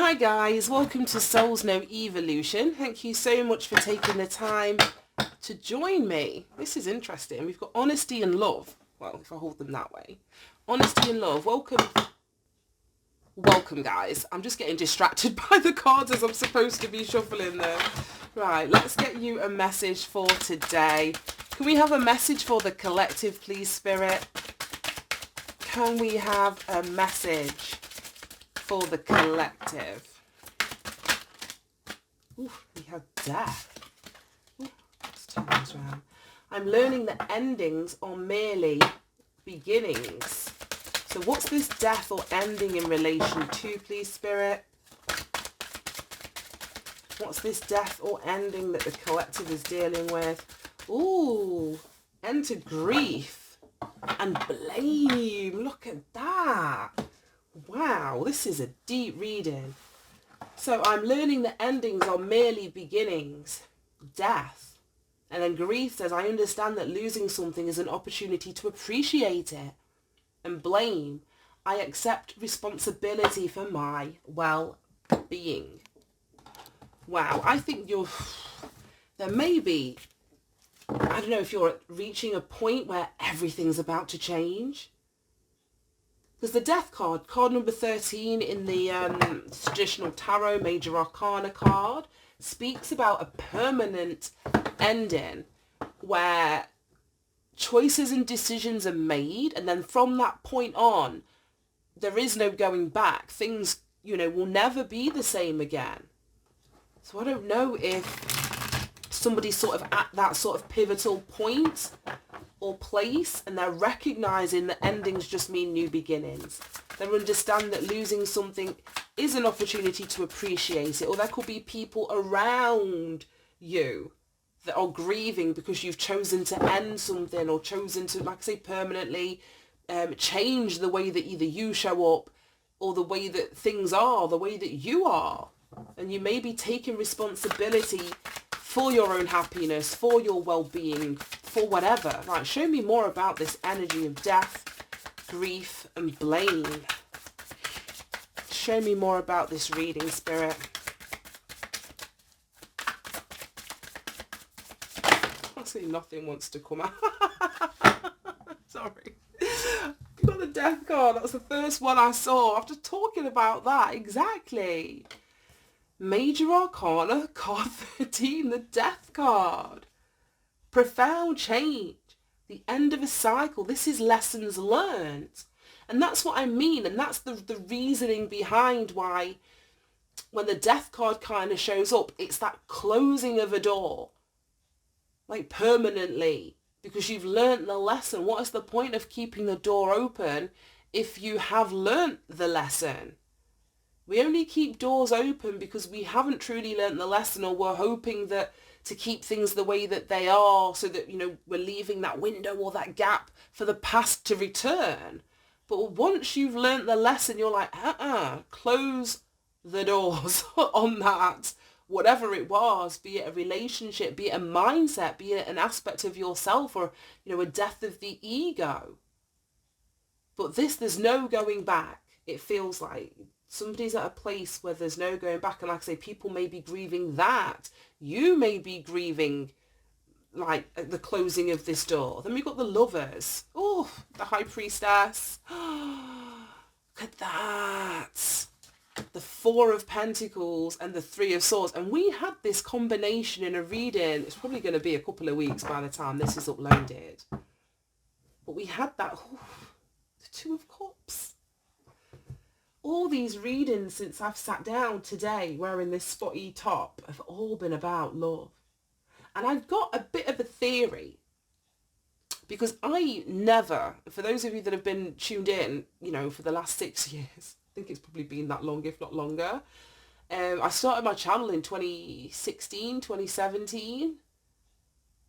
Hi guys, welcome to Souls Know Evolution. Thank you so much for taking the time to join me. This is interesting. We've got honesty and love. Well, if I hold them that way. Honesty and love. Welcome guys. I'm just getting distracted by the cards as I'm supposed to be shuffling them. Right, let's get you a message for today. Can we have a message for the collective, please, Spirit? Can we have a message for the collective? Ooh, we have death. Ooh, let's turn this around. I'm learning that endings are merely beginnings. So what's this death or ending in relation to, please, Spirit? What's this death or ending that the collective is dealing with? Ooh, enter grief and blame. Look at that. Wow, this is a deep reading. So I'm learning that endings are merely beginnings. Death. And then grief says, I understand that losing something is an opportunity to appreciate it. And blame. I accept responsibility for my well-being. Wow, I think there may be, I don't know if you're reaching a point where everything's about to change. Because the Death card number 13 in the traditional tarot major arcana card, speaks about a permanent ending where choices and decisions are made, and then from that point on, there is no going back. Things, will never be the same again. So I don't know if somebody's sort of at that sort of pivotal point or place, and they're recognizing that endings just mean new beginnings. They understand that losing something is an opportunity to appreciate it, or there could be people around you that are grieving because you've chosen to end something, or chosen to, like I say, permanently change the way that either you show up or the way that things are, the way that you are. And you may be taking responsibility for your own happiness, for your well-being, for whatever. Right, show me more about this energy of death, grief, and blame. Show me more about this reading, Spirit. Actually, nothing wants to come out. Sorry. You got the Death card. That's the first one I saw after talking about that. Exactly. Major Arcana, card 13, the Death card. Profound change. The end of a cycle. This is lessons learned. And that's what I mean. And that's the reasoning behind why when the Death card kind of shows up, it's that closing of a door. Like permanently. Because you've learnt the lesson. What is the point of keeping the door open if you have learnt the lesson? We only keep doors open because we haven't truly learnt the lesson, or we're hoping that to keep things the way that they are, so that, we're leaving that window or that gap for the past to return. But once you've learnt the lesson, you're like, close the doors on that, whatever it was, be it a relationship, be it a mindset, be it an aspect of yourself, or, a death of the ego. But there's no going back. It feels like somebody's at a place where there's no going back. And like I say, people may be grieving that. You may be grieving, like, the closing of this door. Then we've got the Lovers. Oh, the High Priestess. Look at that. The Four of Pentacles and the Three of Swords. And we had this combination in a reading. It's probably going to be a couple of weeks by the time this is uploaded. But we had that, the Two of Cups. All these readings since I've sat down today wearing this spotty top have all been about love. And I've got a bit of a theory, because I never, for those of you that have been tuned in, for the last 6 years, I think it's probably been that long, if not longer. I started my channel in 2016, 2017.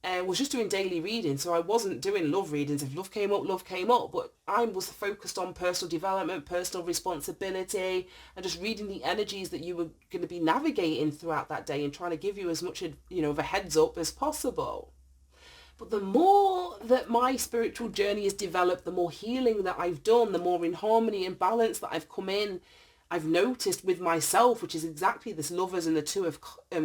And was just doing daily reading, so I wasn't doing love readings. If love came up, but I was focused on personal development, personal responsibility, and just reading the energies that you were going to be navigating throughout that day, and trying to give you as much, of a heads up as possible. But the more that my spiritual journey has developed, the more healing that I've done, the more in harmony and balance that I've come in, I've noticed with myself, which is exactly this Lovers and the Two of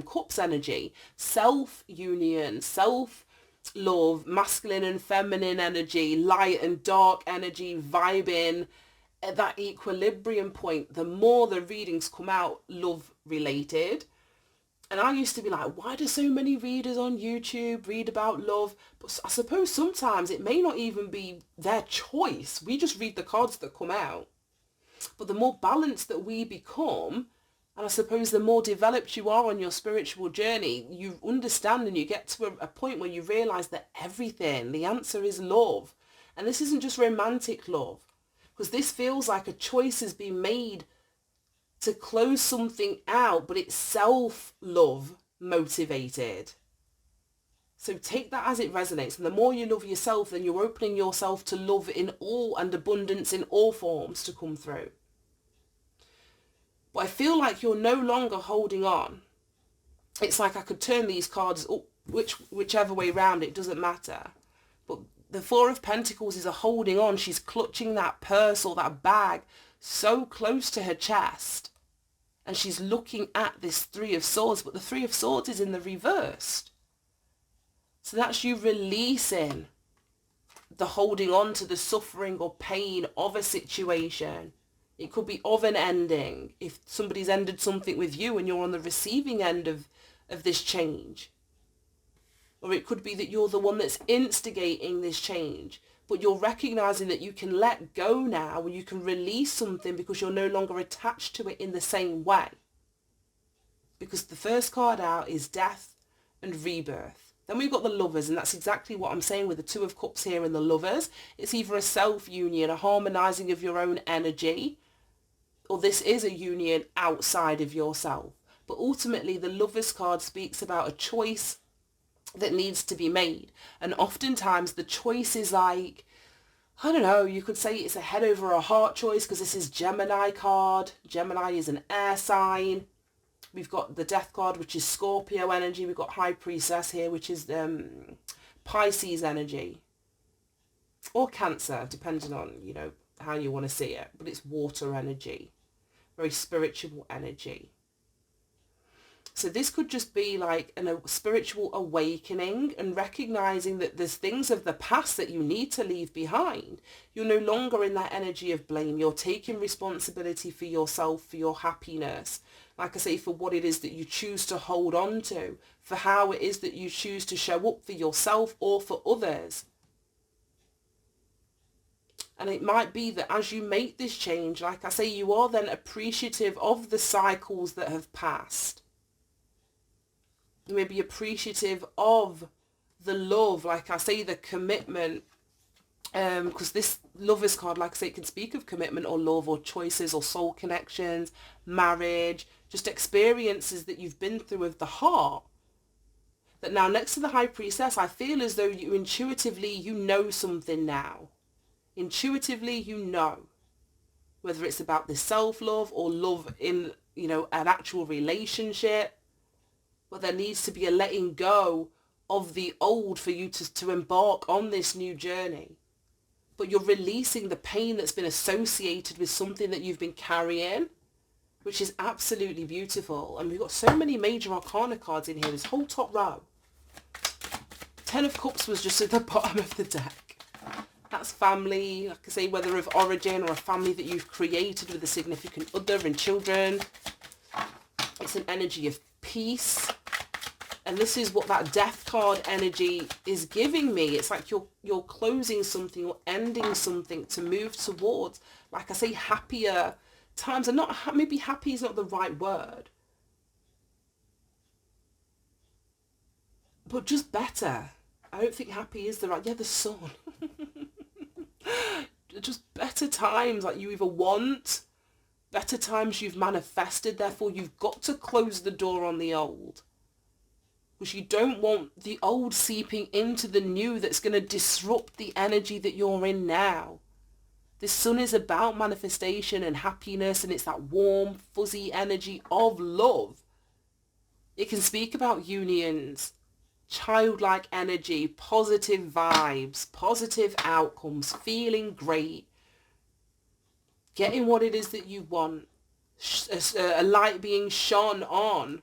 Cups energy, self-union, self-love, masculine and feminine energy, light and dark energy, vibing at that equilibrium point. The more the readings come out love related. And I used to be like, why do so many readers on YouTube read about love? But I suppose sometimes it may not even be their choice. We just read the cards that come out. But the more balanced that we become, and I suppose the more developed you are on your spiritual journey, you understand and you get to a point where you realise that everything, the answer is love. And this isn't just romantic love, because this feels like a choice has been made to close something out, but it's self-love motivated. So take that as it resonates. And the more you love yourself, then you're opening yourself to love in all and abundance in all forms to come through. But I feel like you're no longer holding on. It's like I could turn these cards up, whichever way round, it doesn't matter. But the Four of Pentacles is a holding on. She's clutching that purse or that bag so close to her chest. And she's looking at this Three of Swords, but the Three of Swords is in the reversed. So that's you releasing the holding on to the suffering or pain of a situation. It could be of an ending. If somebody's ended something with you and you're on the receiving end of this change. Or it could be that you're the one that's instigating this change. But you're recognizing that you can let go now, and you can release something because you're no longer attached to it in the same way. Because the first card out is death and rebirth. Then we've got the Lovers, and that's exactly what I'm saying with the Two of Cups here and the Lovers. It's either a self-union, a harmonizing of your own energy, or this is a union outside of yourself. But ultimately, the Lovers card speaks about a choice that needs to be made. And oftentimes the choice is like, I don't know, you could say it's a head over a heart choice, because this is Gemini card. Gemini is an air sign. We've got the Death card, which is Scorpio energy. We've got High Priestess here, which is Pisces energy. Or Cancer, depending on, how you want to see it. But it's water energy. Very spiritual energy. So this could just be like a spiritual awakening and recognizing that there's things of the past that you need to leave behind. You're no longer in that energy of blame. You're taking responsibility for yourself, for your happiness. Like I say, for what it is that you choose to hold on to, for how it is that you choose to show up for yourself or for others. And it might be that as you make this change, like I say, you are then appreciative of the cycles that have passed. You may be appreciative of the love, like I say, the commitment, because this Lovers card, like I say, it can speak of commitment or love or choices or soul connections, marriage, just experiences that you've been through with the heart. That now next to the High Priestess, I feel as though you intuitively, you know something now. Intuitively, you know. Whether it's about this self-love or love in, an actual relationship. But there needs to be a letting go of the old for you to embark on this new journey. But you're releasing the pain that's been associated with something that you've been carrying, which is absolutely beautiful. And we've got so many major arcana cards in here, this whole top row. Ten of Cups was just at the bottom of the deck. That's family, like I say, whether of origin or a family that you've created with a significant other and children. It's an energy of peace. And this is what that Death card energy is giving me. It's like you're closing something or ending something to move towards, like I say, happier times. And not, maybe happy is not the right word, but just better. I don't think happy is the right, the sun. Just better times, like you either want, better times you've manifested, therefore you've got to close the door on the old. Because you don't want the old seeping into the new that's going to disrupt the energy that you're in now. This sun is about manifestation and happiness, and it's that warm, fuzzy energy of love. It can speak about unions, childlike energy, positive vibes, positive outcomes, feeling great, getting what it is that you want, a light being shone on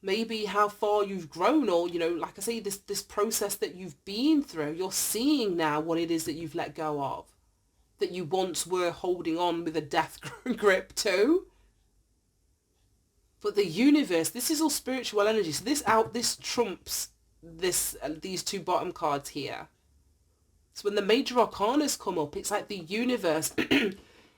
maybe how far you've grown, or, you know, like I say, this process that you've been through. You're seeing now what it is that you've let go of, that you once were holding on with a death grip to. But the universe, this is all spiritual energy. So this trumps these two bottom cards here. So when the major arcanas come up, it's like the universe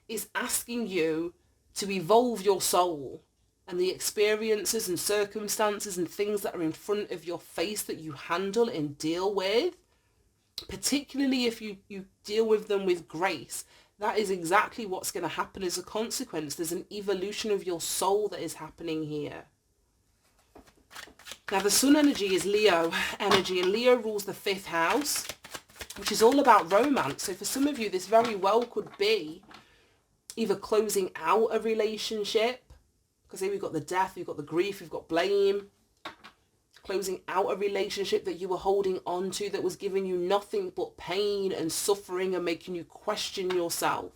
is asking you to evolve your soul, and the experiences and circumstances and things that are in front of your face that you handle and deal with, particularly if you deal with them with grace, that is exactly what's going to happen as a consequence. There's an evolution of your soul that is happening here. Now the sun energy is Leo energy, and Leo rules the 5th house, which is all about romance. So for some of you, this very well could be either closing out a relationship, because here we've got the death, we've got the grief, we've got blame. Closing out a relationship that you were holding on to that was giving you nothing but pain and suffering and making you question yourself.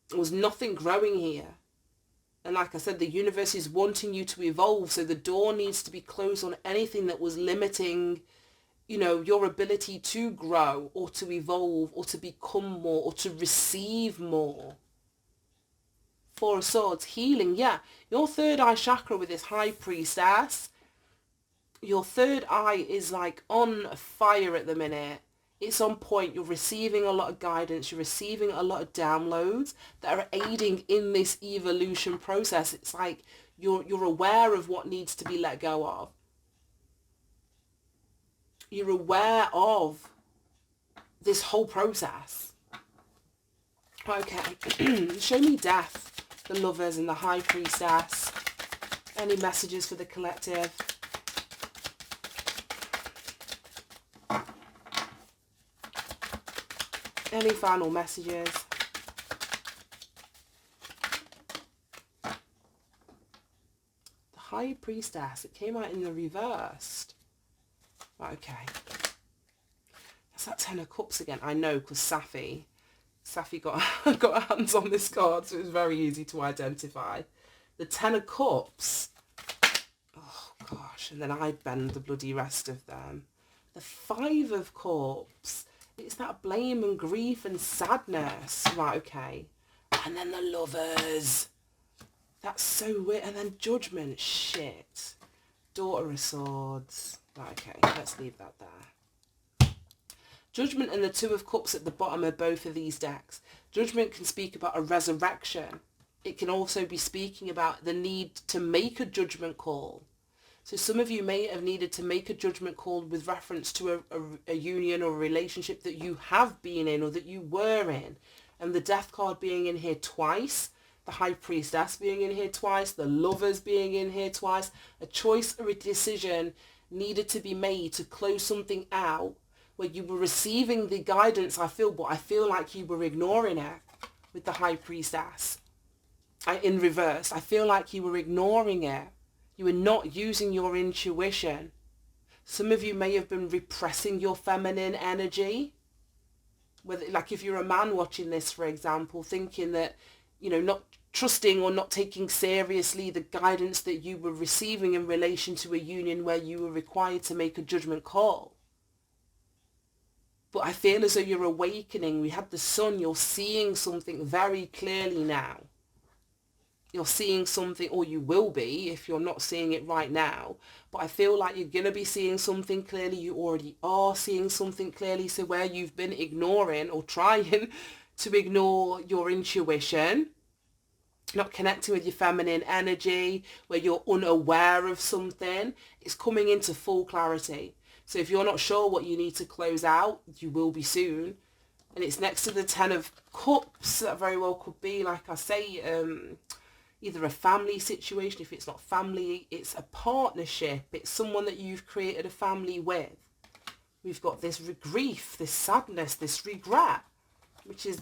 There was nothing growing here. And like I said, the universe is wanting you to evolve, so the door needs to be closed on anything that was limiting, you know, your ability to grow or to evolve or to become more or to receive more. 4 of Swords, healing, yeah. Your third eye chakra with this High Priestess, your third eye is like on fire at the minute. It's on point. You're receiving a lot of guidance. You're receiving a lot of downloads that are aiding in this evolution process. It's like you're aware of what needs to be let go of. You're aware of this whole process. Okay, show me death, the Lovers and the High Priestess. Any messages for the collective? Any final messages? The High Priestess, it came out in the reversed. Right, okay. That's that 10 of Cups again. I know, because Safi got her hands on this card, so it was very easy to identify. The 10 of Cups. Oh, gosh. And then I bend the bloody rest of them. The 5 of Cups. It's that blame and grief and sadness. Right, okay. And then the Lovers. That's so weird. And then Judgment. Shit. Daughter of Swords. Right, okay. Let's leave that there. Judgment and the 2 of Cups at the bottom of both of these decks. Judgment can speak about a resurrection. It can also be speaking about the need to make a judgment call. So some of you may have needed to make a judgment call with reference to a union or a relationship that you have been in or that you were in. And the Death card being in here twice, the High Priestess being in here twice, the Lovers being in here twice. A choice or a decision needed to be made to close something out where you were receiving the guidance, but I feel like you were ignoring it with the High Priestess. In reverse, I feel like you were ignoring it. You were not using your intuition. Some of you may have been repressing your feminine energy. Whether, like if you're a man watching this, for example, thinking that, you know, not trusting or not taking seriously the guidance that you were receiving in relation to a union where you were required to make a judgment call. But I feel as though you're awakening. We had the sun. You're seeing something very clearly now. You're seeing something, or you will be if you're not seeing it right now. But I feel like you're going to be seeing something clearly. You already are seeing something clearly. So where you've been ignoring or trying to ignore your intuition, not connecting with your feminine energy, where you're unaware of something, it's coming into full clarity. So if you're not sure what you need to close out, you will be soon. And it's next to the 10 of Cups. That very well could be, like I say, either a family situation. If it's not family, it's a partnership. It's someone that you've created a family with. We've got this grief, this sadness, this regret, which is,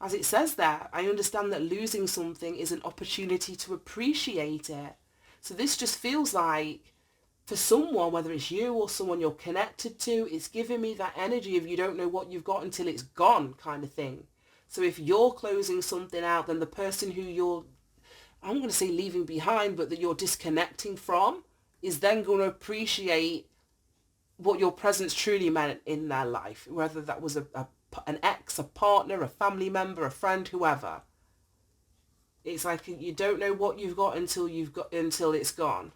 as it says there, I understand that losing something is an opportunity to appreciate it. So this just feels like, for someone, whether it's you or someone you're connected to, it's giving me that energy of you don't know what you've got until it's gone kind of thing. So if you're closing something out, then the person who you're, I'm going to say leaving behind, but that you're disconnecting from, is then going to appreciate what your presence truly meant in their life, whether that was an ex, a partner, a family member, a friend, whoever. It's like you don't know what you've got until it's gone.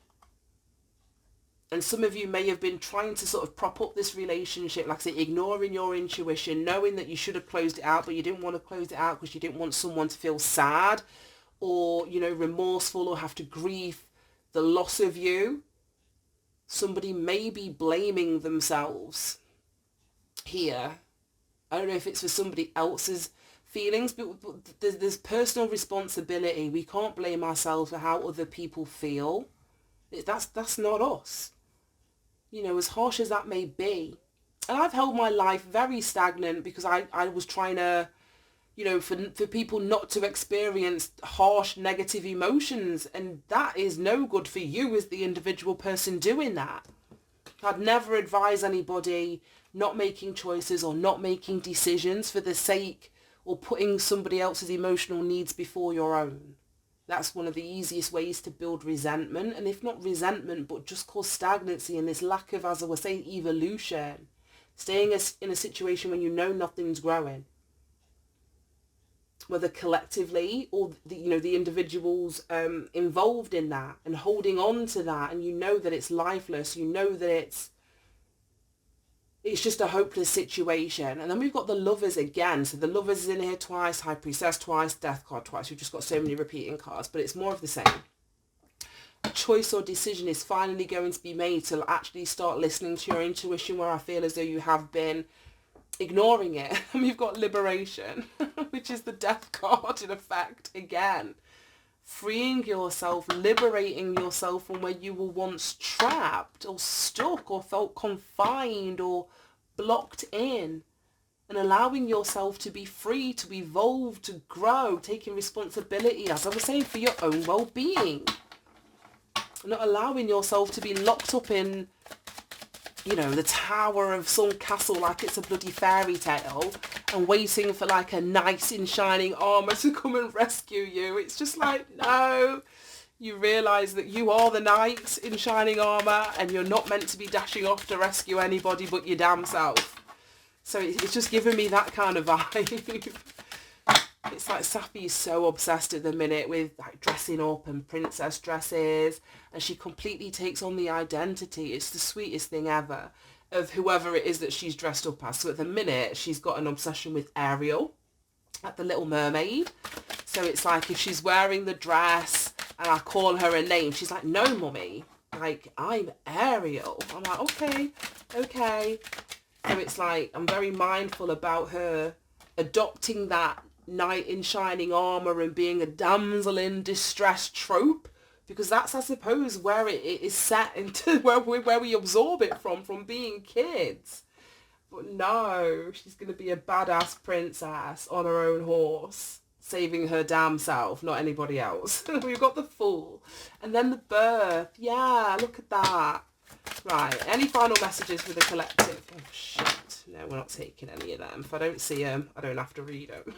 And some of you may have been trying to sort of prop up this relationship, like I say, ignoring your intuition, knowing that you should have closed it out, but you didn't want to close it out because you didn't want someone to feel sad or, remorseful or have to grieve the loss of you. Somebody may be blaming themselves here. I don't know if it's for somebody else's feelings, but there's personal responsibility. We can't blame ourselves for how other people feel. That's not us. As harsh as that may be. And I've held my life very stagnant because I was trying to, for people not to experience harsh negative emotions. And that is no good for you as the individual person doing that. I'd never advise anybody not making choices or not making decisions for the sake or putting somebody else's emotional needs before your own. That's one of the easiest ways to build resentment. And if not resentment, but just cause stagnancy and this lack of, as I was saying, evolution. Staying in a situation when you know nothing's growing. Whether collectively or the individuals involved in that and holding on to that, and you know that it's lifeless, you know that it's just a hopeless situation. And then we've got the Lovers again. So the Lovers is in here twice, High Priestess twice, Death card twice. We've just got so many repeating cards, but it's more of the same. A choice or decision is finally going to be made to actually start listening to your intuition, where I feel as though you have been ignoring it. And we've got Liberation, which is the Death card in effect again. Freeing yourself, liberating yourself from where you were once trapped or stuck or felt confined or blocked in, and allowing yourself to be free, to evolve, to grow, taking responsibility, as I was saying, for your own well-being. Not allowing yourself to be locked up in, the tower of some castle like it's a bloody fairy tale and waiting for like a knight in shining armour to come and rescue you. It's just like, no, you realise that you are the knight in shining armour and you're not meant to be dashing off to rescue anybody but your damn self. So it's just giving me that kind of vibe. It's like Sappy is so obsessed at the minute with like dressing up and princess dresses, and she completely takes on the identity. It's the sweetest thing ever of whoever it is that she's dressed up as. So at the minute she's got an obsession with Ariel at the Little Mermaid. So it's like if she's wearing the dress and I call her a name, she's like, no mummy, like I'm Ariel. I'm like, okay. So it's like I'm very mindful about her adopting that knight in shining armour and being a damsel in distress trope, because that's, I suppose, where it is set into, where we absorb it from being kids. But no, she's going to be a badass princess on her own horse, saving her damn self, not anybody else. We've got the Fool. And then the Birth. Yeah, look at that. Right, any final messages for the collective? Oh, shit. No, we're not taking any of them. If I don't see them, I don't have to read them.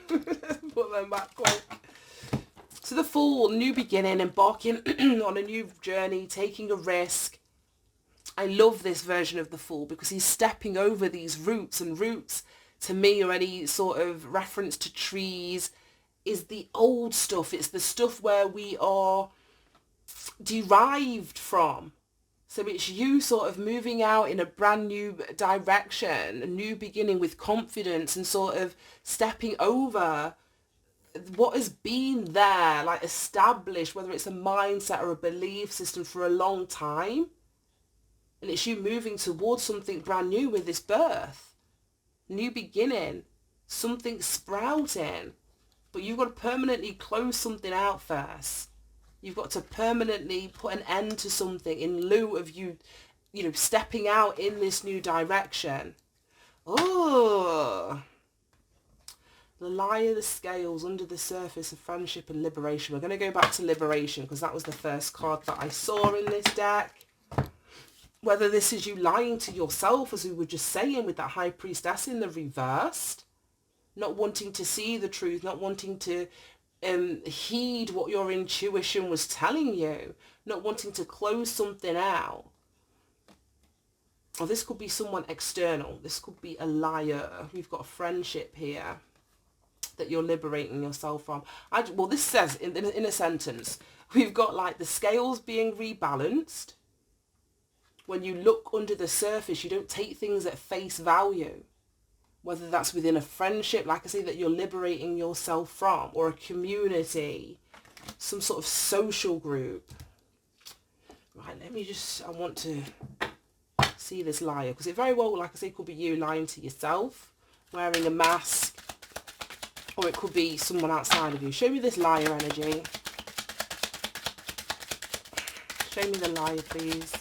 Put them back quick. So the Fool, new beginning, embarking on a new journey, taking a risk. I love this version of the Fool because he's stepping over these roots, and roots to me, or any sort of reference to trees, is the old stuff. It's the stuff where we are derived from. So it's you sort of moving out in a brand new direction, a new beginning with confidence, and sort of stepping over what has been there, like established, whether it's a mindset or a belief system for a long time. And it's you moving towards something brand new with this birth. New beginning, something sprouting. But you've got to permanently close something out first. You've got to permanently put an end to something in lieu of you stepping out in this new direction. Oh, the lie of the scales under the surface of friendship and liberation. We're going to go back to liberation because that was the first card that I saw in this deck. Whether this is you lying to yourself, as we were just saying with that High Priestess in the reversed, not wanting to see the truth, not wanting to heed what your intuition was telling you, not wanting to close something out. Or this could be someone external. This could be a liar. We've got a friendship here that you're liberating yourself from. Well, this says in a sentence, we've got like the scales being rebalanced. When you look under the surface, you don't take things at face value. Whether that's within a friendship, like I say, that you're liberating yourself from, or a community, some sort of social group. Right, I want to see this liar, because it very well, like I say, could be you lying to yourself, wearing a mask, or it could be someone outside of you. Show me this liar energy. Show me the liar, please.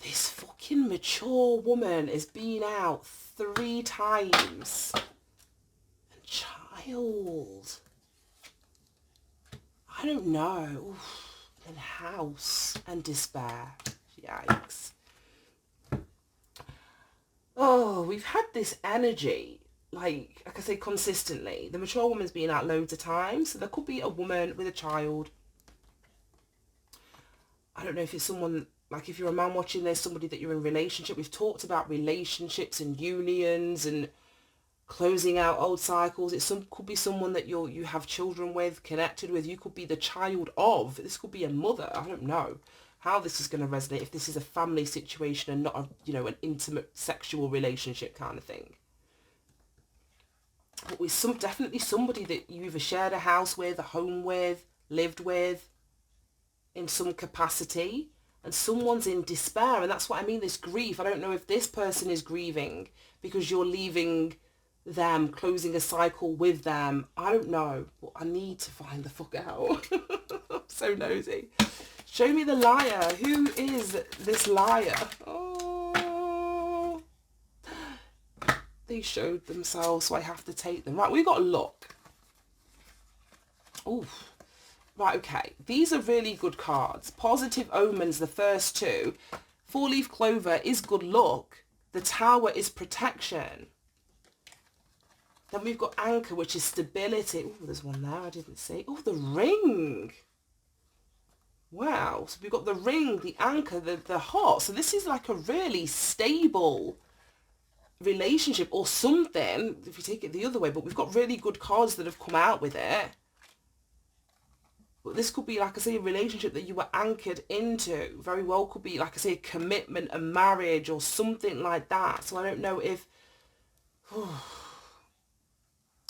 This fucking mature woman is being out 3 times. And child, I don't know. Oof. And house and despair. Yikes. Oh, we've had this energy, like I say, consistently. The mature woman's been out loads of times. So there could be a woman with a child. I don't know if it's someone, like if you're a man watching this, somebody that you're in a relationship. We've talked about relationships and unions and closing out old cycles. Could be someone that you have children with, connected with. You could be the child of. This could be a mother. I don't know how this is going to resonate, if this is a family situation and not an intimate sexual relationship kind of thing. But with definitely somebody that you either shared a house with, a home with, lived with in some capacity, and someone's in despair. And that's what I mean, this grief. I don't know if this person is grieving because you're leaving them, closing a cycle with them. I don't know, but I need to find the fuck out. I'm so nosy. Show me the liar. Who is this liar? Oh, they showed themselves, so I have to take them. Right, we've got a look. Oh, right, okay. These are really good cards. Positive omens, the first 2. 4-leaf clover is good luck. The tower is protection. Then we've got anchor, which is stability. Oh, there's one there I didn't see. Oh, the ring. Wow. So we've got the ring, the anchor, the heart. So this is like a really stable relationship or something, if you take it the other way. But we've got really good cards that have come out with it. But this could be, like I say, a relationship that you were anchored into. Very well could be, like I say, a commitment, a marriage or something like that. So I don't know if...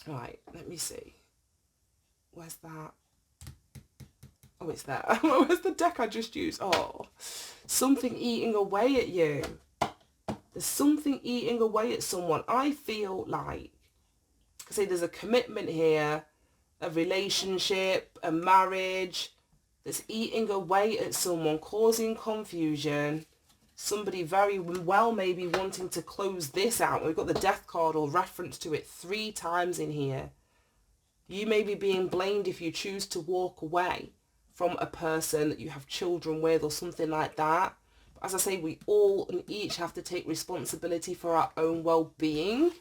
Right, let me see. Where's that? Oh, it's there. Where's the deck I just used? Oh, something eating away at you. There's something eating away at someone. I feel like, I say there's a commitment here, a relationship, a marriage that's eating away at someone, causing confusion. Somebody very well maybe wanting to close this out. We've got the death card or reference to it 3 times in here. You may be being blamed if you choose to walk away from a person that you have children with or something like that. But as I say, we all and each have to take responsibility for our own well-being.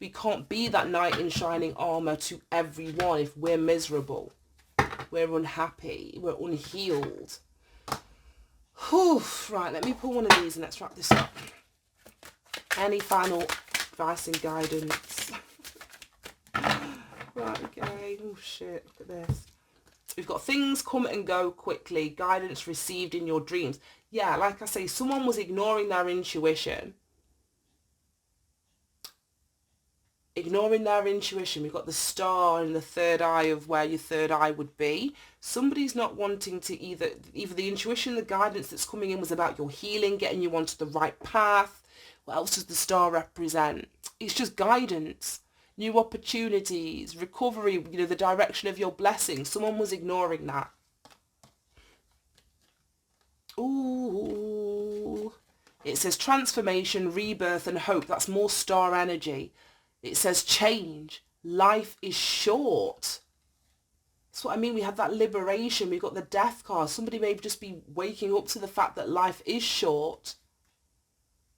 We can't be that knight in shining armor to everyone if we're miserable, we're unhappy, we're unhealed. Whew. Right, let me pull one of these and let's wrap this up. Any final advice and guidance? Right, okay. Oh shit, look at this. We've got things come and go quickly. Guidance received in your dreams. Yeah, like I say, someone was ignoring their intuition. Ignoring their intuition. We've got the star in the third eye of where your third eye would be. Somebody's not wanting to either the intuition, the guidance that's coming in was about your healing, getting you onto the right path. What else does the star represent? It's just guidance. New opportunities, recovery, the direction of your blessings. Someone was ignoring that. Ooh. It says transformation, rebirth and hope. That's more star energy. It says change. Life is short. That's what I mean. We have that liberation. We've got the death card. Somebody may just be waking up to the fact that life is short.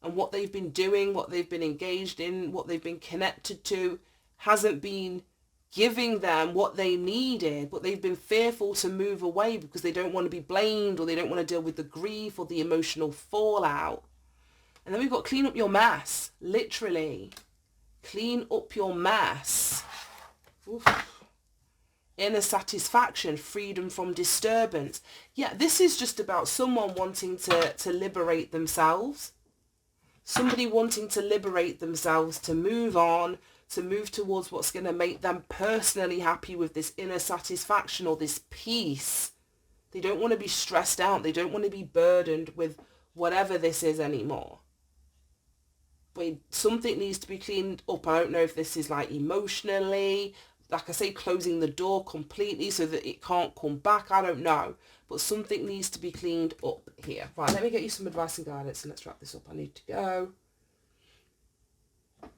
and what they've been doing, what they've been engaged in, what they've been connected to hasn't been giving them what they needed, but they've been fearful to move away because they don't want to be blamed, or they don't want to deal with the grief or the emotional fallout. And then we've got clean up your mess, literally. Clean up your mess. Oof. Inner satisfaction, freedom from disturbance. Yeah, this is just about someone wanting to liberate themselves. Somebody wanting to liberate themselves, to move on, to move towards what's going to make them personally happy with this inner satisfaction or this peace. They don't want to be stressed out. They don't want to be burdened with whatever this is anymore. But something needs to be cleaned up. I don't know if this is like emotionally, like I say, closing the door completely so that it can't come back. I don't know. But something needs to be cleaned up here. Right, let me get you some advice and guidance and let's wrap this up. I need to go.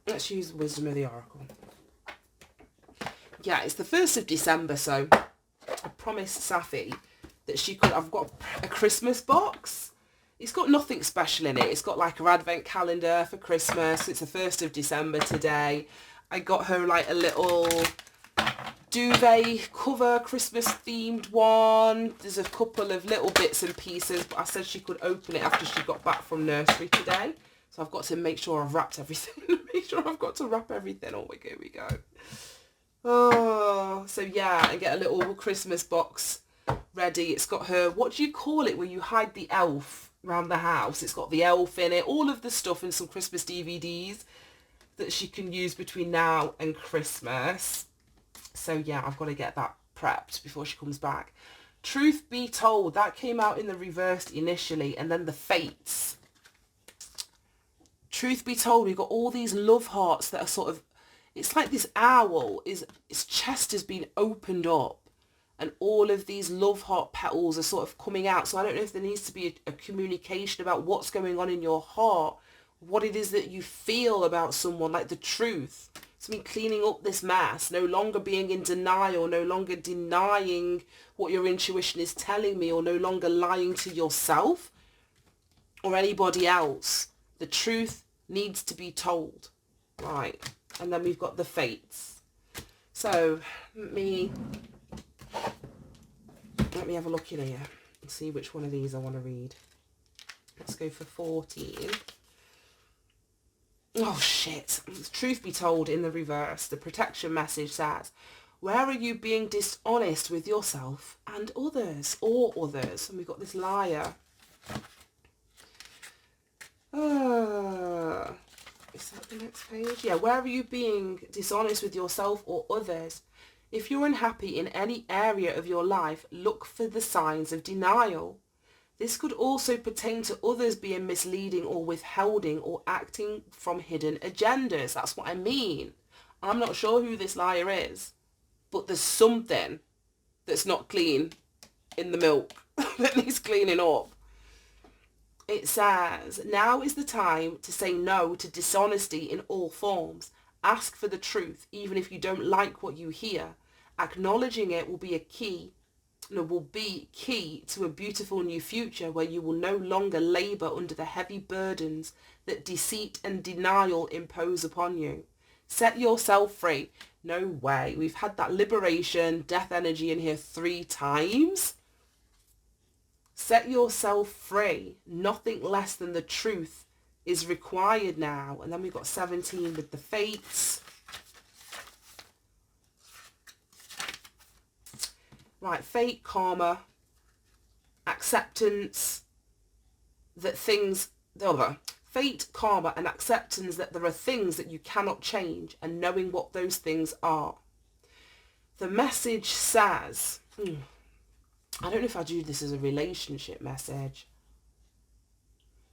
Let's use the wisdom of the oracle. Yeah, it's the 1st of December, so I promised Safi that she could, I've got a Christmas box. It's got nothing special in it. It's got like her advent calendar for Christmas. It's the 1st of December today. I got her like a little duvet cover, Christmas themed one. There's a couple of little bits and pieces, but I said she could open it after she got back from nursery today. So I've got to make sure I've wrapped everything. Make sure I've got to wrap everything. Oh, here we go. Oh, so yeah, and get a little Christmas box ready. It's got her, what do you call it, where you hide the elf around the house? It's got the elf in it, all of the stuff, and some Christmas DVDs that she can use between now and Christmas. So yeah, I've got to get that prepped before she comes back. Truth be told, that came out in the reversed initially, and then the fates. Truth be told, we've got all these love hearts that are sort of, it's like this owl, its chest has been opened up and all of these love heart petals are sort of coming out. So I don't know if there needs to be a communication about what's going on in your heart, what it is that you feel about someone, like the truth. So me cleaning up this mess, no longer being in denial, no longer denying what your intuition is telling me, or no longer lying to yourself or anybody else. The truth needs to be told. Right. And then we've got the fates. So let me have a look in here and see which one of these I want to read. Let's go for 14. Oh shit. Truth be told, in the reverse, the protection message says, where are you being dishonest with yourself and others, or others? And we've got this liar. Is that the next page? Yeah, where are you being dishonest with yourself or others? If you're unhappy in any area of your life, look for the signs of denial. This could also pertain to others being misleading or withholding or acting from hidden agendas. That's what I mean. I'm not sure who this liar is, but there's something that's not clean in the milk that needs cleaning up. It says, now is the time to say no to dishonesty in all forms. Ask for the truth, even if you don't like what you hear. Acknowledging it will be key to a beautiful new future where you will no longer labour under the heavy burdens that deceit and denial impose upon you. Set yourself free. No way. We've had that liberation, death energy in here 3 times. Set yourself free. Nothing less than the truth is required now. And then we've got 17 with the fates. Right, fate, karma, acceptance that things, fate, karma and acceptance that there are things that you cannot change, and knowing what those things are. The message says, I don't know if I do this as a relationship message.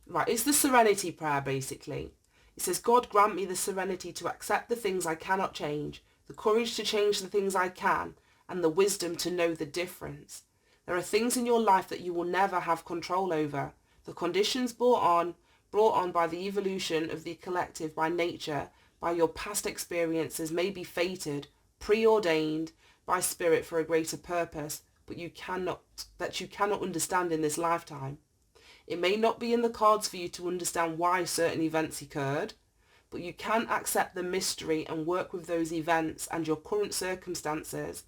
Right, it's the serenity prayer basically. It says, God grant me the serenity to accept the things I cannot change, the courage to change the things I can, and the wisdom to know the difference. There are things in your life that you will never have control over. The conditions brought on by the evolution of the collective, by nature, by your past experiences may be fated, preordained by spirit for a greater purpose, but you cannot understand in this lifetime. It may not be in the cards for you to understand why certain events occurred, but you can accept the mystery and work with those events and your current circumstances,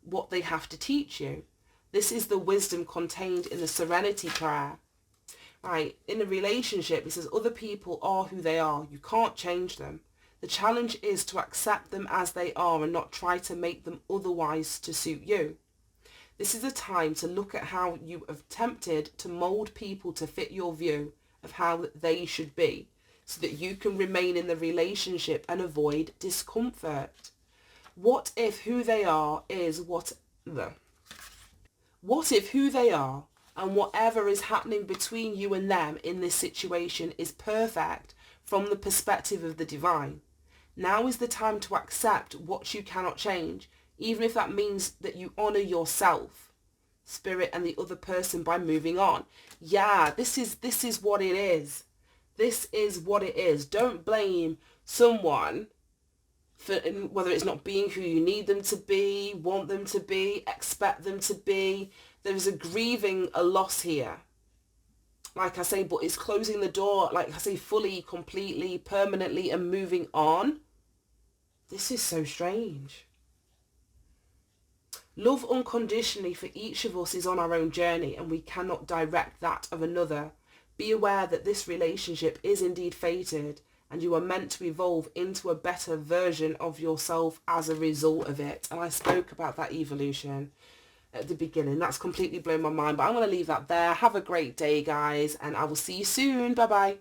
what they have to teach you. This is the wisdom contained in the serenity prayer. Right, in a relationship, it says other people are who they are. You can't change them. The challenge is to accept them as they are and not try to make them otherwise to suit you. This is a time to look at how you have attempted to mold people to fit your view of how they should be, so that you can remain in the relationship and avoid discomfort. What if who they are is what if who they are and whatever is happening between you and them in this situation is perfect from the perspective of the divine? Now is the time to accept what you cannot change, even if that means that you honor yourself, spirit, and the other person by moving on. Yeah, this is what it is. This is what it is. Don't blame someone for whether it's not being who you need them to be, want them to be, expect them to be. There's a grieving a loss here. Like I say, but it's closing the door, like I say, fully, completely, permanently, and moving on. This is so strange. Love unconditionally for each of us is on our own journey, and we cannot direct that of another. Be aware that this relationship is indeed fated, and you are meant to evolve into a better version of yourself as a result of it. And I spoke about that evolution at the beginning. That's completely blown my mind, but I'm going to leave that there. Have a great day, guys, and I will see you soon. Bye bye.